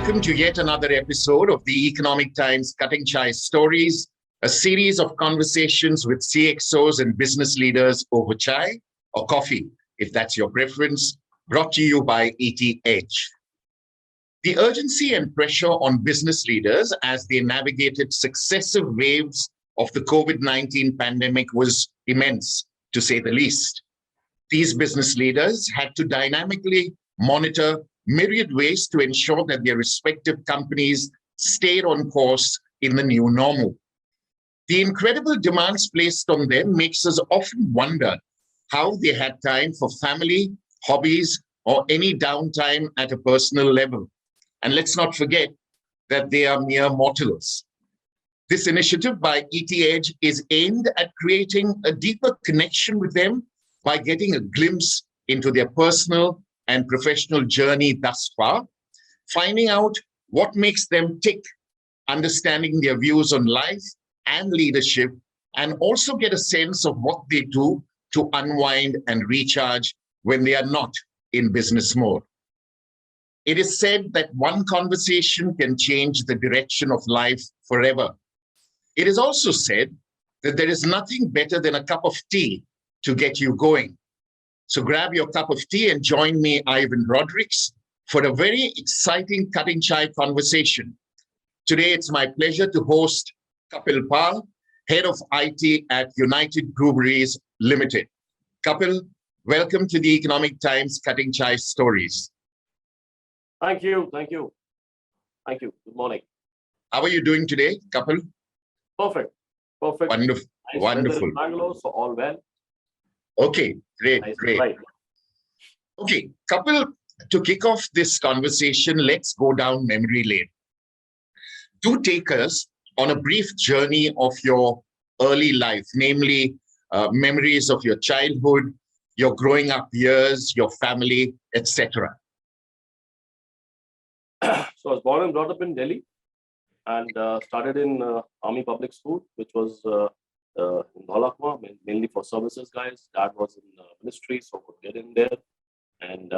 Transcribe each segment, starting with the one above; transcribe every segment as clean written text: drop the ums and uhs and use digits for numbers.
Welcome to yet another episode of the Economic Times Cutting Chai Stories, a series of conversations with CXOs and business leaders over chai or coffee, if that's your preference, brought to you by ETH. The urgency and pressure on business leaders as they navigated successive waves of the COVID-19 pandemic was immense, to say the least. These business leaders had to dynamically monitor myriad ways to ensure that their respective companies stayed on course in the new normal. The incredible demands placed on them makes us often wonder how they had time for family, hobbies, or any downtime at a personal level. And let's not forget that they are mere mortals. This initiative by ETH is aimed at creating a deeper connection with them by getting a glimpse into their personal and professional journey thus far, finding out what makes them tick, understanding their views on life and leadership, and also get a sense of what they do to unwind and recharge when they are not in business mode. It is said that one conversation can change the direction of life forever. It is also said that there is nothing better than a cup of tea to get you going. So grab your cup of tea and join me, Ivan Rodrigues, for a very exciting cutting chai conversation. Today, it's my pleasure to host Kapil Pal, Head of IT at United Breweries Limited. Kapil, welcome to the Economic Times Cutting Chai Stories. Thank you. Good morning. How are you doing today, Kapil? Perfect. Wonderful. Nice Wonderful. weather in Bangalore, so all well. Okay, great, Nice great. flight. Okay, Kapil, to kick off this conversation, let's go down memory lane. Do take us on a brief journey of your early life, namely memories of your childhood, your growing up years, your family, etc. So I was born and brought up in Delhi and started in Army Public School, which was in Dholakwa, mainly for services guys. Dad was in ministry, so could get in there. And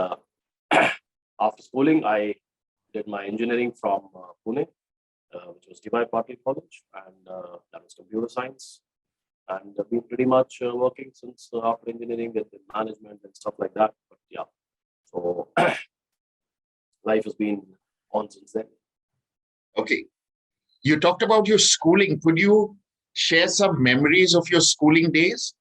after schooling, I did my engineering from Pune, which was DY Patil College, and that was computer science. And been pretty much working since after engineering with management and stuff like that. But yeah, so life has been on since then. Okay. You talked about your schooling. Could you share some memories of your schooling days?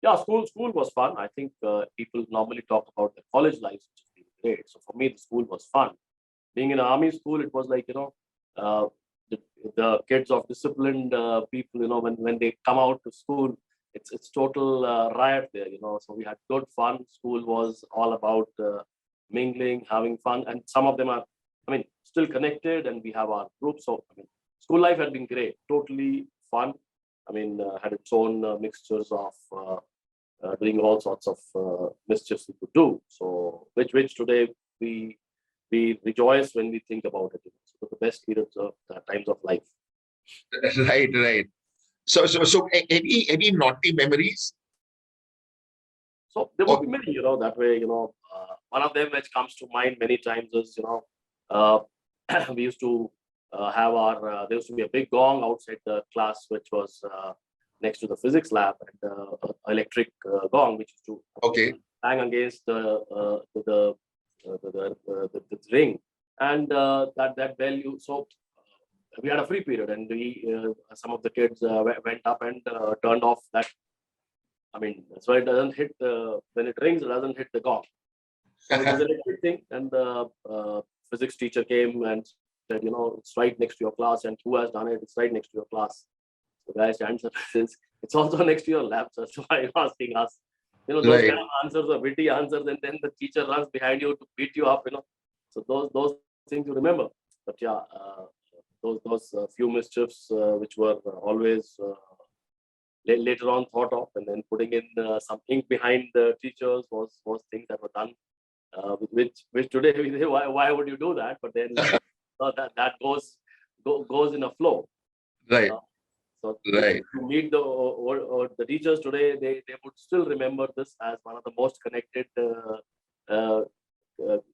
Yeah, school was fun. I think people normally talk about the college life, which has been great. So for me, the school was fun. Being in an army school, it was like, the kids of disciplined people, when they come out to school, it's total riot there, So we had good fun. School was all about mingling, having fun. And some of them are, still connected, and we have our group. So, school life had been great, totally fun. Had its own mixtures of doing all sorts of mischiefs we could do. So, which today we rejoice when we think about it. So the best periods of times of life. Right. So any naughty memories? So there will be many, that way, one of them which comes to mind many times is, we used to have there used to be a big gong outside the class, which was next to the physics lab, and electric gong, which used to hang against the ring, and that bell. So we had a free period, and some of the kids went up and turned off that. So it doesn't hit when it rings, it doesn't hit the gong. So it was an electric thing, and the physics teacher came and said, it's right next to your class, and who has done it? It's right next to your class. So the guy stands up and says, it's also next to your lab, sir. So why are you asking us? Those kind of answers are witty answers, and then the teacher runs behind you to beat you up, So those things you remember. But yeah, those few mischiefs which were always later on thought of, and then putting in some ink behind the teachers was things that were done. Which today we say, why would you do that? But then that goes in a flow. Right. So if you meet the teachers today, they would still remember this as one of the most connected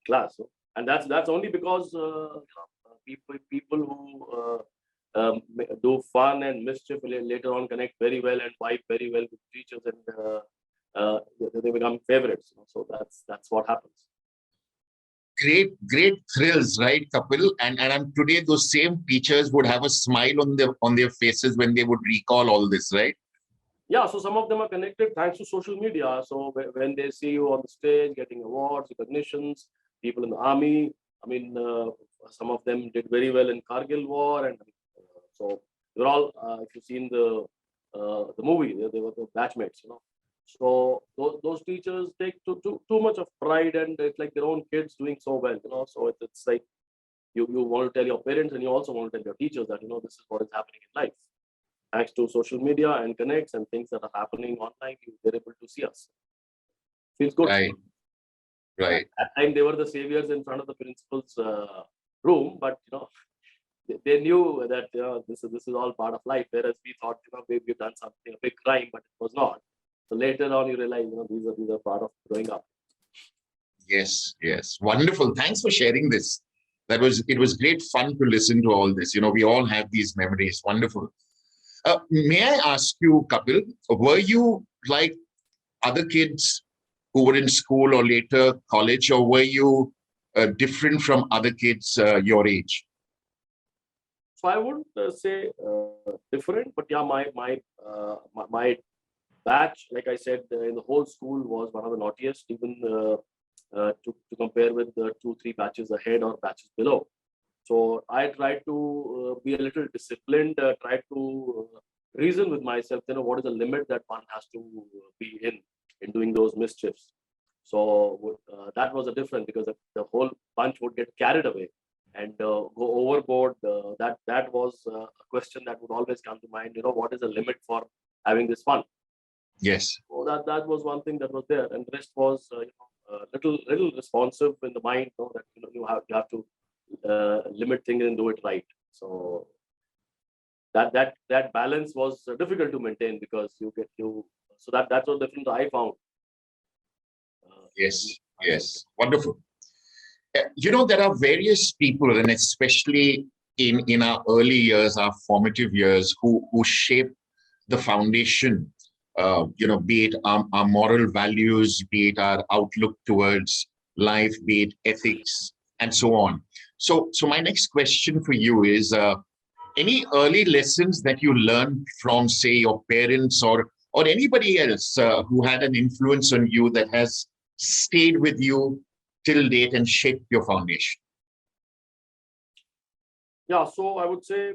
class. and that's only because people who do fun and mischief later on connect very well and vibe very well with teachers, and they become favorites. So that's what happens. Great thrills, right, Kapil? And today those same teachers would have a smile on their faces when they would recall all this, right? Yeah, so some of them are connected thanks to social media. So when they see you on the stage getting awards, recognitions, people in the army, I mean, some of them did very well in Kargil war, and so they're all. If you've seen the movie, they were the batchmates. So those teachers take too much of pride, and it's like their own kids doing so well. So it's like you want to tell your parents, and you also want to tell your teachers that this is what is happening in life. Thanks to social media and connects and things that are happening online, they're able to see us. Feels good. Right. At that time, they were the saviors in front of the principal's room, but they knew that this is all part of life. Whereas we thought we've done something, a big crime, but it was not. So later on, you realize these are part of growing up. Yes, wonderful. Thanks for sharing this. It was great fun to listen to all this. We all have these memories. Wonderful. May I ask you, Kapil, were you like other kids who were in school or later college, or were you different from other kids your age? So I wouldn't say different, but yeah, my batch, like I said, in the whole school was one of the naughtiest, even to compare with the 2-3 batches ahead or batches below. So I tried to be a little disciplined, tried to reason with myself, what is the limit that one has to be in doing those mischiefs. So that was a difference, because the whole bunch would get carried away and go overboard. That was a question that would always come to mind. What is the limit for having this fun? Yes. So that was one thing that was there, and the rest was little responsive in the mind. That you have to limit things and do it right. So that balance was difficult to maintain, because so that's what difference I found. Yes, wonderful. There are various people, and especially in our early years, our formative years, who shape the foundation. Be it our moral values, be it our outlook towards life, be it ethics, and so on. So my next question for you is, any early lessons that you learned from, say, your parents or anybody else who had an influence on you that has stayed with you till date and shaped your foundation? Yeah, so I would say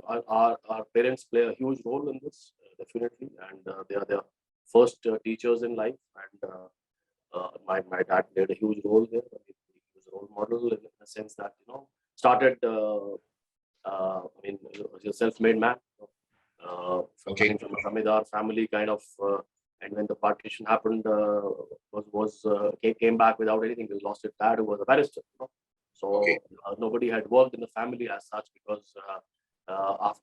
our parents play a huge role in this, definitely, and they are the first teachers in life, and my dad played a huge role there. He was a role model in the sense that started. He was a self-made man. Coming from a Zamindar family, kind of, and when the partition happened, came back without anything. He lost his dad, who was a barrister. So nobody had worked in the family as such, because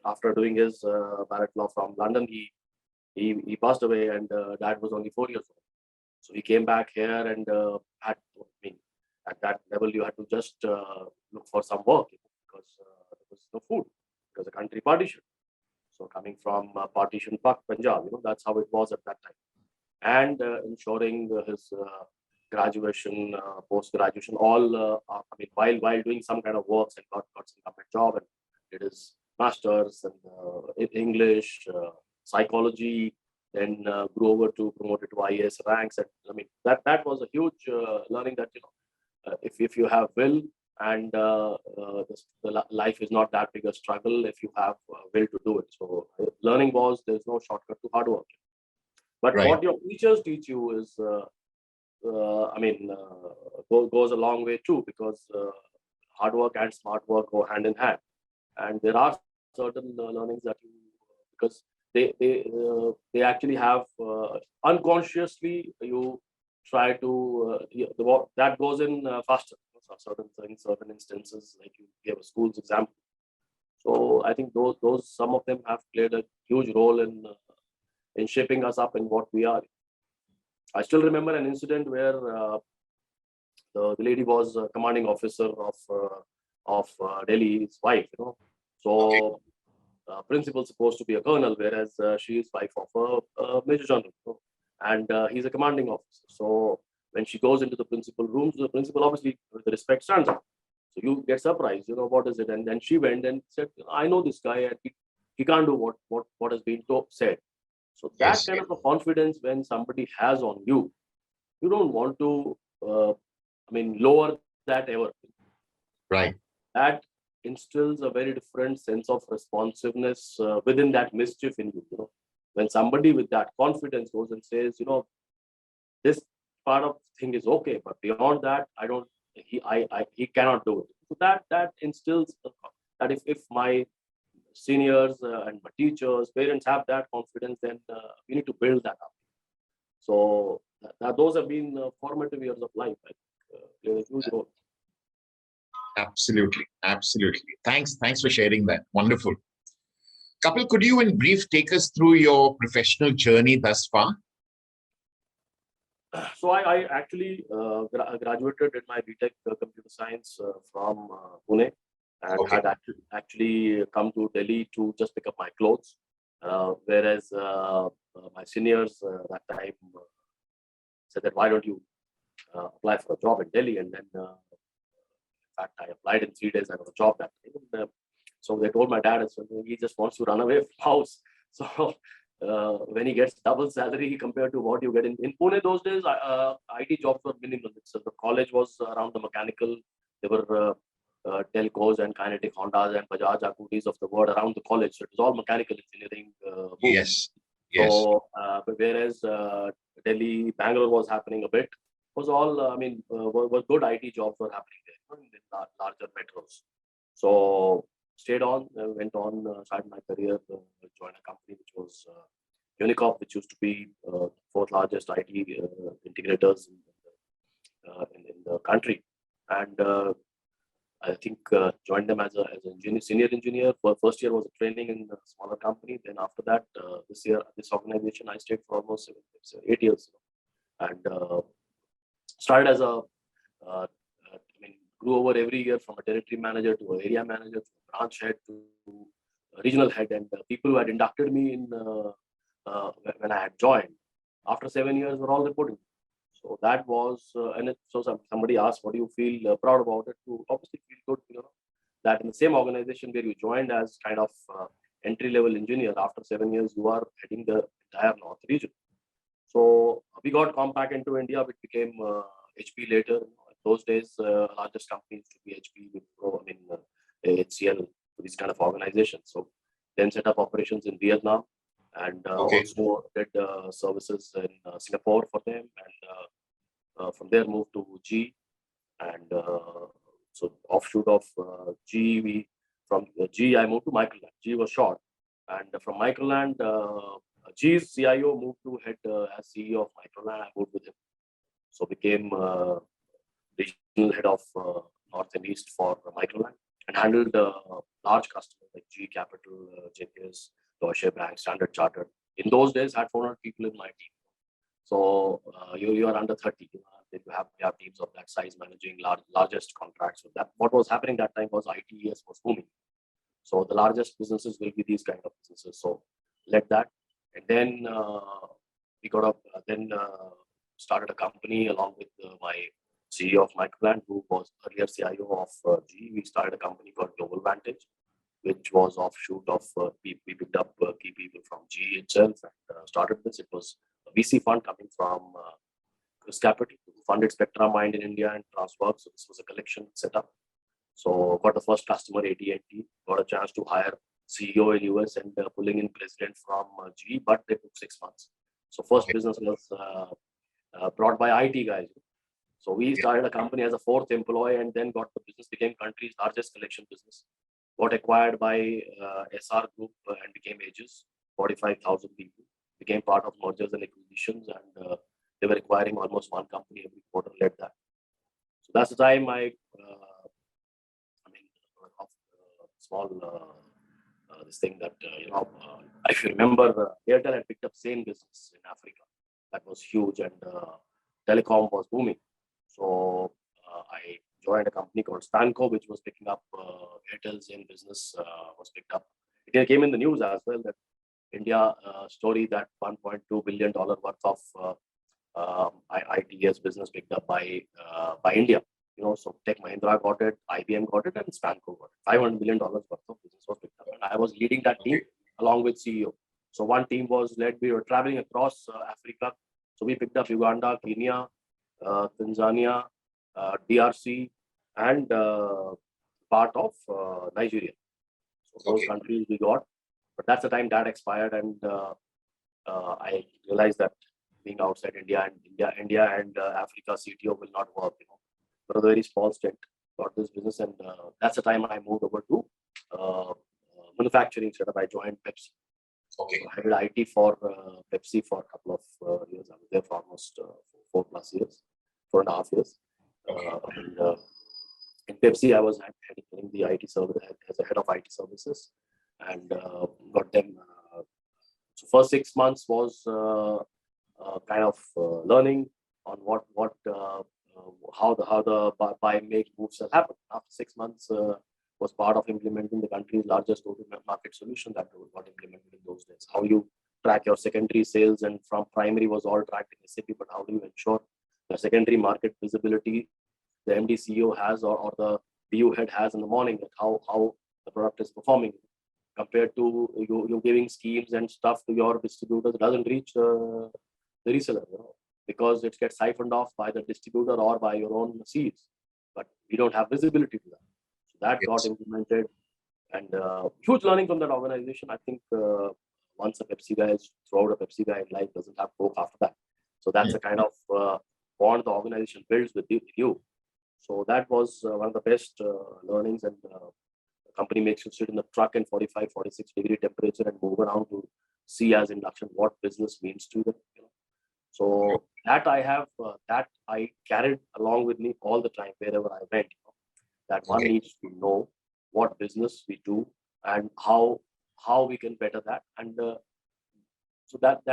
after doing his barrack law from London, he passed away, and dad was only 4 years old. So he came back here, and at that level, you had to just look for some work, because there was no food, because the country partitioned. So coming from partition Punjab, that's how it was at that time. And ensuring his graduation, post-graduation, all, while doing some kind of works, and got some government job, and did his master's in English, psychology, then grew over to promoted to IAS ranks. And that was a huge learning, that if you have will, and the life is not that big a struggle if you have will to do it. So learning was, there's no shortcut to hard work. But what your teachers teach you is, goes a long way too, because hard work and smart work go hand in hand. And there are certain learnings that because they actually have unconsciously, you try to that goes in faster. So certain things, certain instances, like you gave a school's example. So I think those some of them have played a huge role in shaping us up in what we are. I still remember an incident where the lady was a commanding officer of Delhi's wife, So principal supposed to be a colonel, whereas she is wife of a major general, and he's a commanding officer. So when she goes into the principal rooms, the principal obviously with respect stands up. So you get surprised, what is it? And then she went and said, I know this guy, and he can't do what has been said. So that Yes. kind of a confidence when somebody has on you, you don't want to, lower that ever. Right. That instills a very different sense of responsiveness within that mischief in you. When somebody with that confidence goes and says, this part of thing is okay, but beyond that, I don't. He cannot do it. So that instills that if my seniors and my teachers, parents have that confidence, then we need to build that up. So those have been formative years of life. I think play a huge role. Absolutely. Absolutely. Thanks for sharing that. Wonderful. Kapil, could you in brief take us through your professional journey thus far? So I actually graduated in my BTech computer science from Pune, and Okay. had actually come to Delhi to just pick up my clothes. Whereas my seniors that time said that why don't you apply for a job in Delhi? And then in fact I applied in 3 days. I got a job that time. And, so they told my dad, so he just wants to run away from house. So when he gets double salary compared to what you get in Pune those days, IT jobs were minimal. So the college was around the mechanical. There were telcos and kinetic Hondas and Bajaj Akutis of the world around the college. So it was all mechanical engineering. Yes. Yes. So but whereas Delhi, Bangalore was happening a bit, was all were good IT jobs were happening there in the larger metros. So stayed on, went on, started my career, joined a company which was Unicorp, which used to be fourth largest IT integrators in the country, and I think joined them as an senior engineer. First year was a training in a smaller company. Then after that, this organization I stayed for almost 8 years, and started as grew over every year from a territory manager to an area manager to a branch head to a regional head, and people who had inducted me in when I had joined after 7 years were all reporting. So that was, somebody asked, what do you feel proud about it? To obviously feel good, that in the same organization where you joined as kind of entry-level engineer, after 7 years, you are heading the entire North region. So we got Compaq into India, which became HP later. Those days, largest companies to be HP, Wipro, HCL, these kind of organizations. So then set up operations in Vietnam, and also did services in Singapore for them, and from there moved to G, and so offshoot of G, from G I moved to Microland. G was short, and from Microland, G's CIO moved to head as CEO of Microland. I moved with him, so became regional head of North and East for Microland, and handled large customers like G Capital, JPS, Deutsche Bank, Standard Chartered. In those days, I had 400 people in my team. So you are under 30. You have teams of that size managing largest contracts. So that what was happening that time was ITES was booming. So the largest businesses will be these kind of businesses. So led that, and then we got up. Then started a company along with my CEO of Microland, who was earlier CIO of G. We started a company called Global Vantage, which was offshoot of we picked up key people from G itself and started this. It was a VC fund coming from Chris Capital, who funded Spectra Mind in India and Transwork. So this was a collection setup. So got the first customer, AT&T, got a chance to hire CEO in US and pulling in president from G, but they took 6 months. So first business was brought by IT guys. So we started a company as a fourth employee, and then got the business, became country's largest collection business. Got acquired by SR Group and became Aegis, 45,000 people. Became part of mergers and acquisitions, and they were acquiring almost one company every quarter, led that. So that's the time small this thing that, if you remember, Airtel had picked up same business in Africa. That was huge, and telecom was booming. So joined a company called Stanco, which was picking up Airtel's in business, was picked up. It came in the news as well that India story that $1.2 billion worth of ITS business picked up by India. So Tech Mahindra got it, IBM got it, and Stanco got it. $500 million worth of business was picked up, and I was leading that team along with CEO. So one team was led. We were traveling across Africa. So we picked up Uganda, Kenya, Tanzania, DRC, and part of Nigeria. So those countries we got. But that's the time that expired, and I realized that being outside India and Africa CTO will not work. For a very small stint, got this business, and that's the time I moved over to manufacturing setup. I joined Pepsi. Okay. So I did IT for Pepsi for a couple of years. I was there for almost 4+ years, 4.5 years. And in Pepsi, I was heading the IT service as a head of IT services, and got them. So first 6 months was kind of learning on how the buy make moves have happened. After 6 months, was part of implementing the country's largest go-to-market solution that got implemented in those days. How you track your secondary sales, and from primary was all tracked in SAP, but how do you ensure the secondary market visibility the MD CEO has or the BU head has in the morning, that how the product is performing compared to you giving schemes and stuff to your distributors doesn't reach the reseller, because it gets siphoned off by the distributor or by your own seeds, but we don't have visibility to that. So that got implemented, and huge learning from that organization. I think once a Pepsi guy is throughout a Pepsi guy in life doesn't have Coke after that. So that's the kind of bond the organization builds with you. So that was one of the best learnings, and the company makes you sit in the truck in 45, 46 degree temperature and move around to see as induction what business means to them. So that I carried along with me all the time wherever I went. That one needs to know what business we do and how we can better that. And so that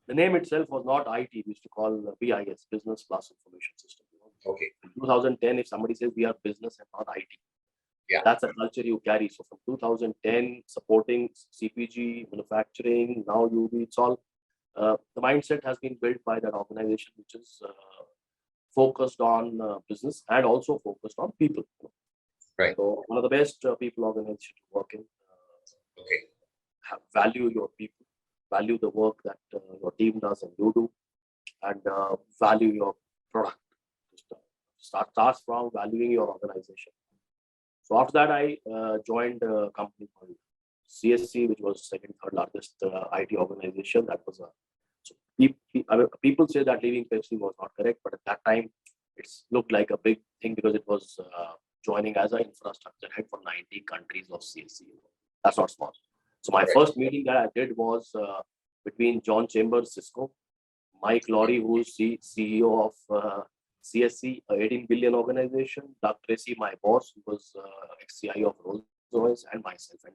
the name itself was not IT. We used to call BIS, Business Plus Information System. Okay. In 2010, if somebody says we are business and not IT, that's a culture you carry. So from 2010, supporting CPG, manufacturing, now UB, it's all the mindset has been built by that organization, which is focused on business and also focused on people. Right. So one of the best people organization to work in. Value your people, value the work that your team does and you do, and value your product. Start from valuing your organization. So after that, I joined a company called CSC, which was second, third largest IT organization. That was people say that leaving Pepsi was not correct, but at that time, it looked like a big thing because it was joining as an infrastructure head for 90 countries of CSC. That's not small. So my first meeting that I did was between John Chambers, Cisco, Mike Lowry, who's CEO of CSC, a 18 billion organization, Doug Tracy, my boss, who was ex-CIO of Rolls-Royce, and myself, and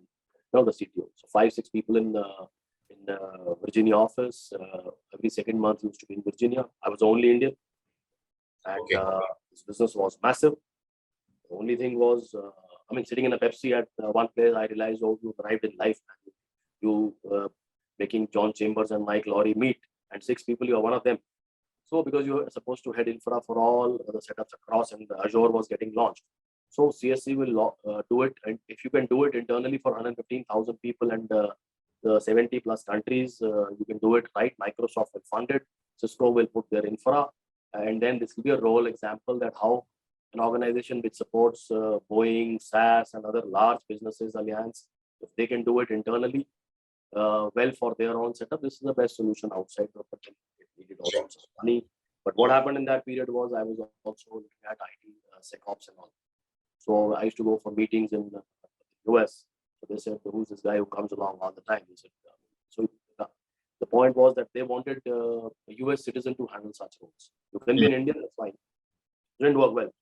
the CTO. So 5-6 people in the Virginia office. Every second month used to be in Virginia. I was the only Indian, and this business was massive. The only thing was, sitting in a Pepsi at one place, I realized, you arrived in life. You making John Chambers and Mike Lowry meet, and 6 people, you are one of them. So because you were supposed to head infra for all the setups across, and Azure was getting launched. So CSC will do it, and if you can do it internally for 115,000 people and the 70 plus countries, you can do it right. Microsoft will fund it. Cisco will put their infra, and then this will be a role example that how an organization which supports Boeing, SAS, and other large businesses alliance, if they can do it internally, well for their own setup, this is the best solution outside. But it needed all sorts of money. But what happened in that period was I was also looking at IT, SecOps and all. So I used to go for meetings in the US. So they said, who's this guy who comes along all the time? They said, so the point was that they wanted a US citizen to handle such roles. You can be an Indian, that's fine. It didn't work well.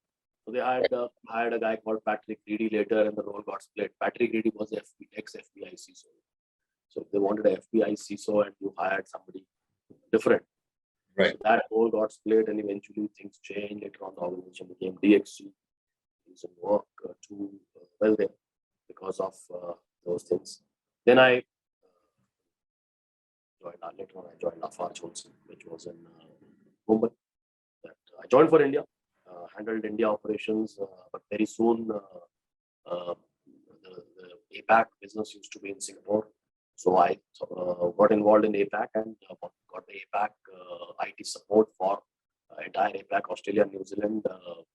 So they hired a guy called Patrick Reedy later, and the role got split. Patrick Reedy was ex-FBI CISO. So if they wanted an FBI CISO and you hired somebody different, right? So that role got split, and eventually things changed. Later on, the organization became DXC. doesn't work too well there because of those things. Then I later on I joined Lafarge Holcim, which was in Mumbai. That I joined for India, handled India operations, but very soon the APAC business used to be in Singapore. So I got involved in APAC and got the APAC IT support for entire APAC, Australia, New Zealand,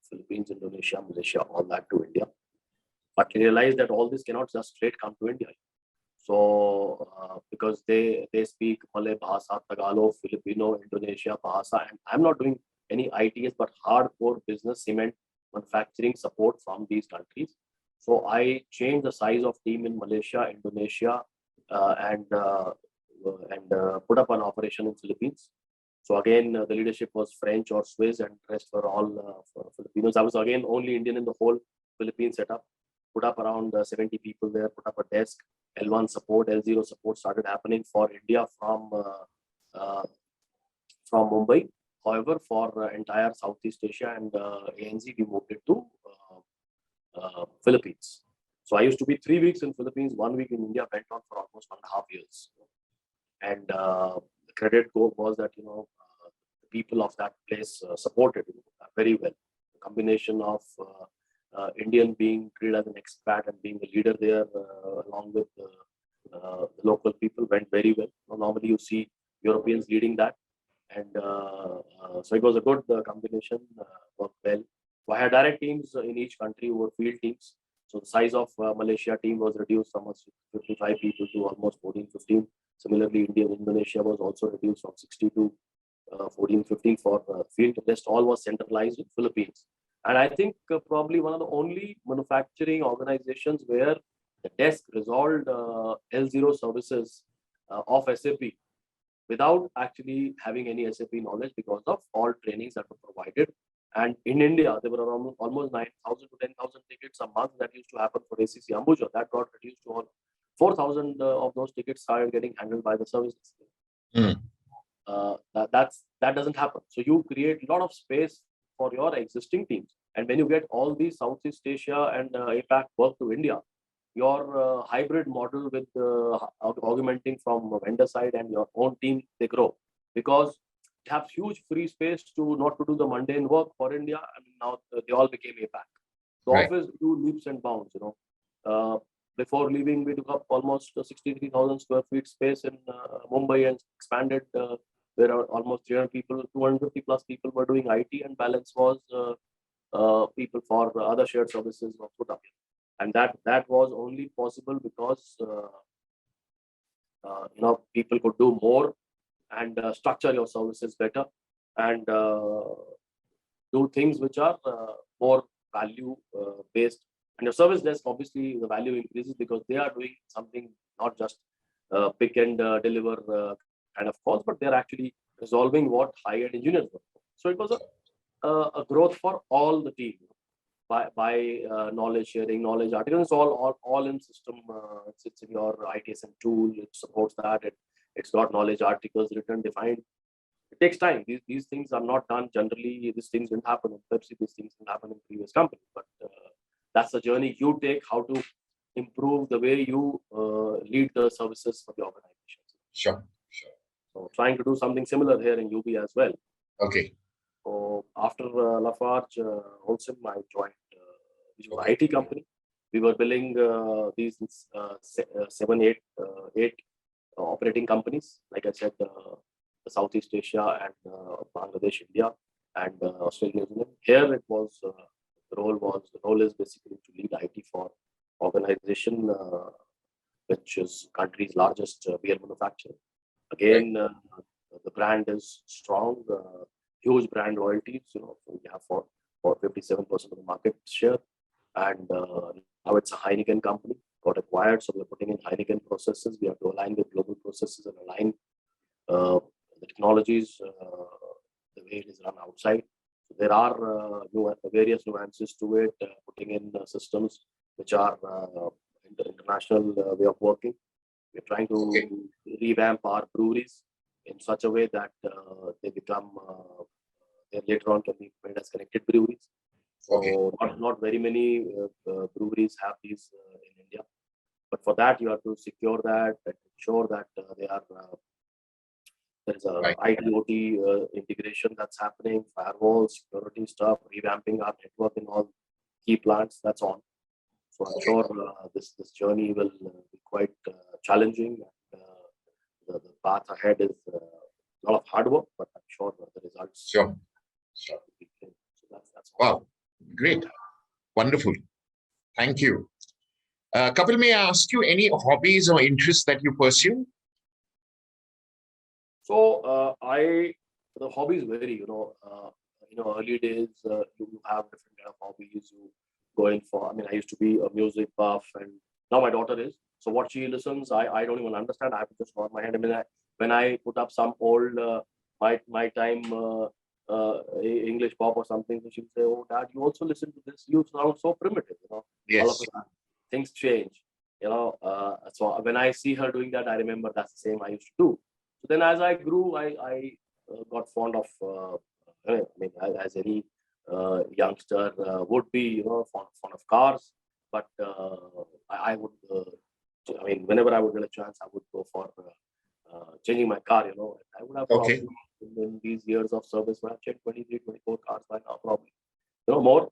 Philippines, Indonesia, Malaysia, all that to India. But realized that all this cannot just straight come to India. So because they speak Malay Bahasa, Tagalog, Filipino, Indonesia Bahasa, and I'm not doing any ITS but hardcore business, cement, manufacturing support from these countries. So I changed the size of team in Malaysia, Indonesia, and put up an operation in Philippines. So again, the leadership was French or Swiss, and the rest were all Filipinos. I was again only Indian in the whole Philippine setup. Put up around 70 people there. Put up a desk. L1 support, L0 support started happening for India from Mumbai. However, for entire Southeast Asia and ANZ, we moved it to Philippines. So I used to be 3 weeks in Philippines, 1 week in India, went on for almost 1.5 years. And the credit was that, the people of that place supported very well. The combination of Indian being treated as an expat and being a leader there along with the local people went very well. Normally you see Europeans leading that. And so it was a good combination, worked well. So I had direct teams in each country who were field teams. So the size of Malaysia team was reduced from 55 people to almost 14, 15. Similarly, Indonesia was also reduced from 60 to 14, 15 for field. The rest all was centralized in Philippines. And I think probably one of the only manufacturing organizations where the desk resolved L0 services of SAP without actually having any SAP knowledge because of all trainings that were provided. And in India, there were around almost 9,000 to 10,000 tickets a month that used to happen for ACC Ambuja. That got reduced to all 4,000 of those tickets started getting handled by the services. That doesn't happen. So you create a lot of space for your existing teams. And when you get all these Southeast Asia and APAC work to India, your hybrid model with augmenting from vendor side and your own team, they grow because it has huge free space to not to do the mundane work for India. I mean, now they all became APAC. The office grew leaps and bounds, Before leaving, we took up almost 63,000 square feet space in Mumbai and expanded. There are almost 300 people, 250 plus people were doing IT, and balance was people for other shared services were put up. And that was only possible because people could do more and structure your services better and do things which are more value based. And your service desk, obviously, the value increases because they are doing something not just pick and deliver kind of calls, but they're actually resolving what high-end engineers work for. So it was a growth for all the team by knowledge sharing, knowledge articles. It's all in system. It's in your ITSM tool. It supports that. It's got knowledge articles written, defined. It takes time. These things are not done generally. These things didn't happen in Pepsi. These things didn't happen in previous companies. But that's the journey you take, how to improve the way you lead the services for the organization. Sure. So trying to do something similar here in UB as well. Okay. So after Lafarge Holcim, I joined which was an IT company. We were building these 8 operating companies. Like I said, the Southeast Asia and Bangladesh, India, and Australia, New Zealand. Here it was the role is basically to lead IT for organization which is country's largest beer manufacturer. Again, the brand is strong, huge brand loyalties. We have for 57% of the market share, and now it's a Heineken company, got acquired. So we're putting in Heineken processes. We have to align with global processes and align the technologies the way it is run outside. So there are various nuances to it, putting in systems which are international way of working. We're trying to revamp our breweries in such a way that they become, they later on can be made as connected breweries. Okay. So not very many breweries have these in India. But for that, you have to secure that and ensure that there is a Right. IT/OT integration that's happening, firewall, security stuff, revamping our network in all key plants. That's on. So I'm sure this journey will be quite challenging. And, the path ahead is a lot of hard work, but I'm sure the results. Sure. Sure. will be great. So that's all. Wow. Great. Wonderful. Thank you. Kapil, may I ask you any hobbies or interests that you pursue? So the hobbies vary. Early days you have different kind of hobbies you going for. I mean, I used to be a music buff, and now my daughter is. So what she listens, I don't even understand. I have to just nod my head. I mean, when I put up some old my time English pop or something, so she'll say, "Oh, Dad, you also listen to this? You sound so primitive." All of Yes. a sudden, things change. So when I see her doing that, I remember that's the same I used to do. So then, as I grew, I got fond of. I mean, as any youngster would be, fond of cars. But I would. I mean, whenever I would get a chance, I would go for changing my car. I would have Okay. probably in these years of service, when I've checked 23, 24 cars by now, probably. More.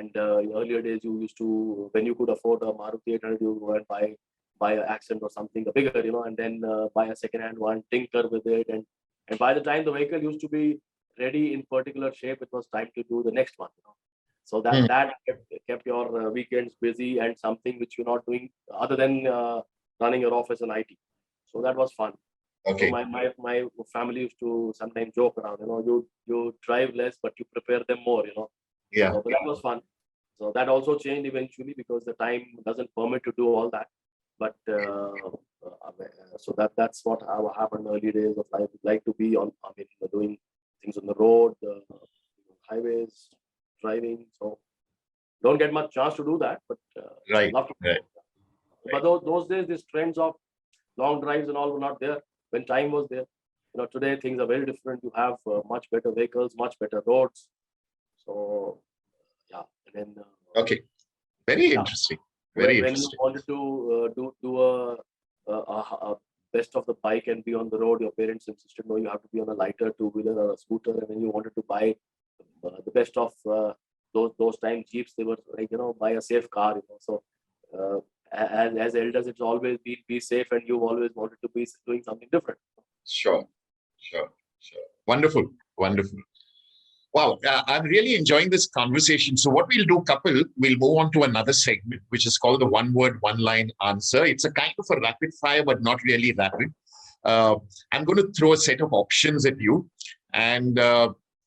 And in earlier days, you used to, when you could afford a Maruti 800, you go and buy an Accent or something bigger, and then buy a second-hand one, tinker with it, and by the time the vehicle used to be ready in particular shape, it was time to do the next one. So Hmm. that kept your weekends busy, and something which you're not doing other than running your office and IT. So that was fun. So Okay. my family used to sometimes joke around, you drive less, but you prepare them more. Yeah. So, but that was fun. So that also changed eventually because the time doesn't permit to do all that. But so that's what happened early days of life. Like to be on, I mean, doing things on the road, highways, driving. So don't get much chance to do that, but Right. love to. Right. But those days, these trends of long drives and all were not there when time was there. Today things are very different. You have much better vehicles, much better roads. So yeah, and then Okay. Very yeah, interesting. Very when you interesting. wanted to do a best of the bike and be on the road, your parents insisted no, you have to be on a lighter two-wheeler or a scooter, and then you wanted to buy the best of those time Jeeps. They were like buy a safe car. So as elders, it's always been be safe, and you've always wanted to be doing something different. Sure. Sure. Sure. Wonderful. Wonderful. Wow, I'm really enjoying this conversation. So what we'll do, Kapil, we'll move on to another segment, which is called the one word, one line answer. It's a kind of a rapid fire, but not really rapid. I'm going to throw a set of options at you, and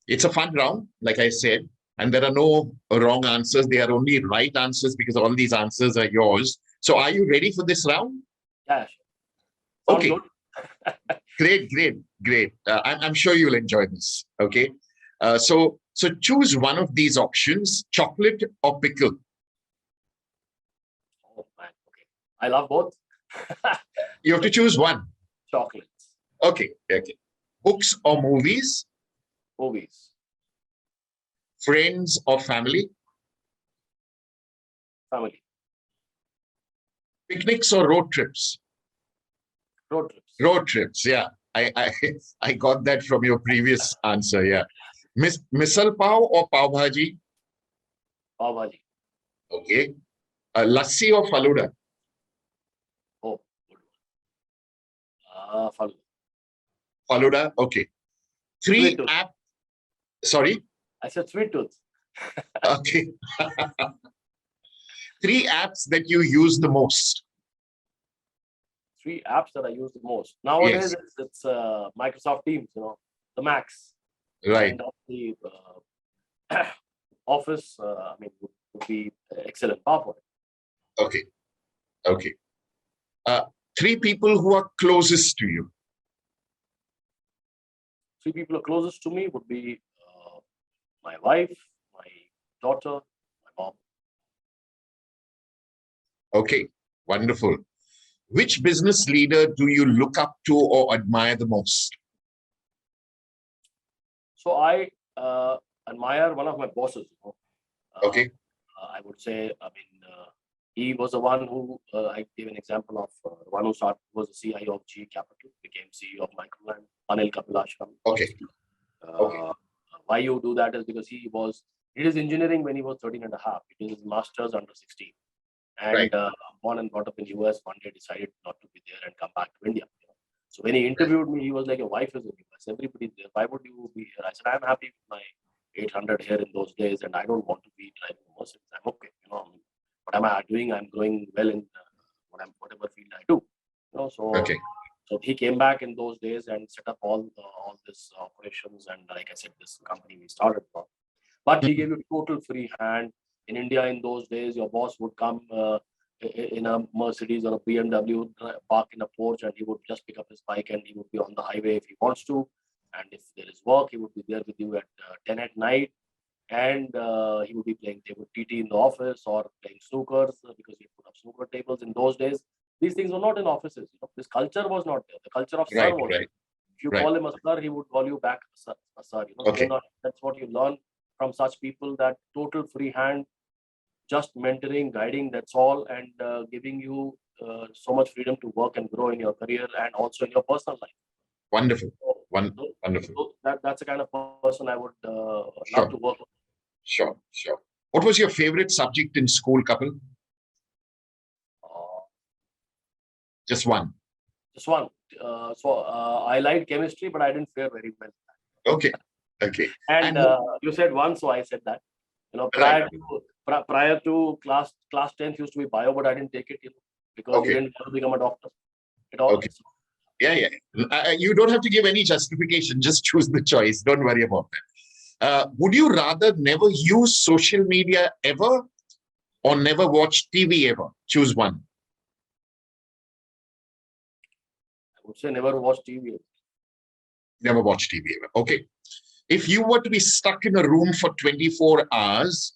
it's a fun round, like I said, and there are no wrong answers. They are only right answers because all these answers are yours. So are you ready for this round? Yeah, sure. Sounds Okay. good. Great, great, great. I'm sure you'll enjoy this. Okay. So choose one of these options: chocolate or pickle. Oh man, okay. I love both. You have to choose one. Chocolates, Okay. Okay. Books or movies, movies, friends or family, family, picnics or road trips. road trips, Road trips. Yeah. I I got that from your previous answer. Yeah. Misal pav or pav bhaji. pav bhaji. Okay. Lassi or faluda. Oh, good one. Faluda. Faluda. Okay. Sweet Three tooth. app. Sorry. I said sweet tooth. Okay. Three apps that you use the most. Three apps that I use the most nowadays. Yes. It's Microsoft Teams. The Max, Right. and the Office. I mean, would be excellent. PowerPoint. Okay. Okay. Uh, three people who are closest to you. Three people closest to me would be my wife, my daughter, my mom. Okay. Wonderful. Which business leader do you look up to or admire the most? So I admire one of my bosses. Okay. I would say, he was the one who, I gave an example of one who was the CIO of GE Capital, became CEO of Microland, Anil Kapil. Okay. Okay. Why you do that is because he did his engineering when he was 13 and a half. He did his master's under 16. And Right. born and brought up in US, one day decided not to be there and come back to India. So when he interviewed me, he was like, your wife is in US, everybody's there. Why would you be here? I said, I'm happy with my 800 here in those days, and I don't want to be driving a Mercedes. I'm okay. What am I doing? I'm growing well in whatever field I do. Okay. So he came back in those days and set up all this operations, and like I said, this company we started from. But he gave you total free hand. In India, in those days, your boss would come in a Mercedes or a BMW, park in a porch, and he would just pick up his bike and he would be on the highway if he wants to. And if there is work, he would be there with you at 10 at night. And he would be playing table TT in the office or playing snookers because he put up snooker tables in those days. These things were not in offices. This culture was not there. The culture of sir was there. If you call him a sir, he would call you back a sir. Okay. That's what you learn from such people, that total free hand, just mentoring, guiding, that's all, and giving you so much freedom to work and grow in your career and also in your personal life. Wonderful. Wonderful. So that's the kind of person I would love to work with. Sure. What was your favorite subject in school, Kapil? Just one. Just one. I liked chemistry, but I didn't fare very well. Okay. And you said one, so I said that. Prior to class 10th used to be bio, but I didn't take it, because you didn't want to become a doctor at all. Okay. Yeah. You don't have to give any justification. Just choose the choice. Don't worry about that. Would you rather never use social media ever or never watch TV ever? Choose one. I would say never watch TV. Never watch TV ever. Okay. If you were to be stuck in a room for 24 hours,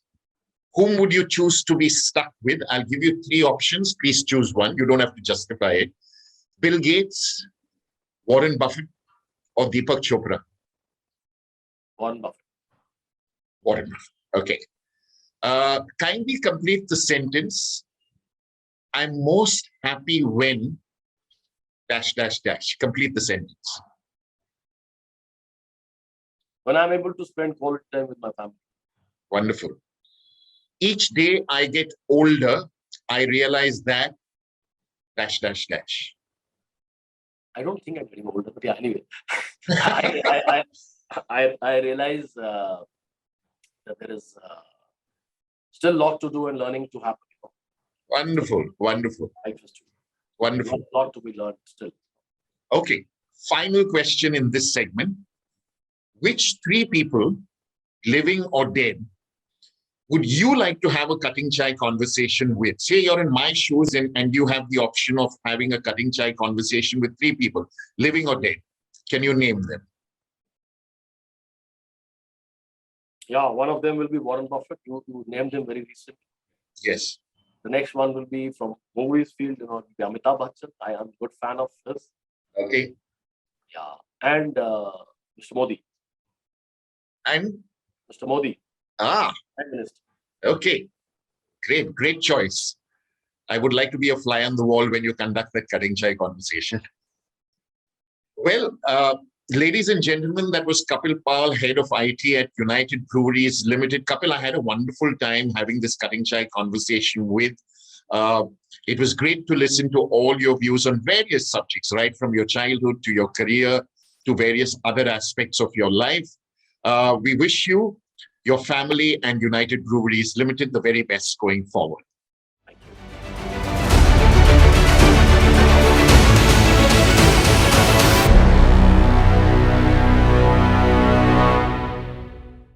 whom would you choose to be stuck with? I'll give you 3 options. Please choose one. You don't have to justify it. Bill Gates, Warren Buffett, or Deepak Chopra? Warren Buffett. Warren Buffett. Okay. Kindly complete the sentence. I'm most happy when ... Complete the sentence. When I'm able to spend quality time with my family. Wonderful. Each day I get older, I realize that ... I don't think I'm getting older, but yeah, anyway. I realize that there is still a lot to do and learning to happen. Wonderful. Life is Wonderful. A lot to be learned still. Okay. Final question in this segment. Which 3 people, living or dead, would you like to have a cutting chai conversation with? Say you're in my shoes and you have the option of having a cutting chai conversation with 3 people, living or dead. Can you name them? Yeah, one of them will be Warren Buffett. You named him very recently. Yes. The next one will be from movies field, Amitabh Bachchan. I am a good fan of his. Okay. Yeah. And Mr. Modi. And? Mr. Modi. Prime Minister. Okay. Great choice. I would like to be a fly on the wall when you conduct that cutting chai conversation. Well, ladies and gentlemen, that was Kapil Pal, head of IT at United Breweries Limited. Kapil, I had a wonderful time having this cutting chai conversation with. It was great to listen to all your views on various subjects, right from your childhood to your career to various other aspects of your life. We wish you, your family, and United Breweries Limited the very best going forward.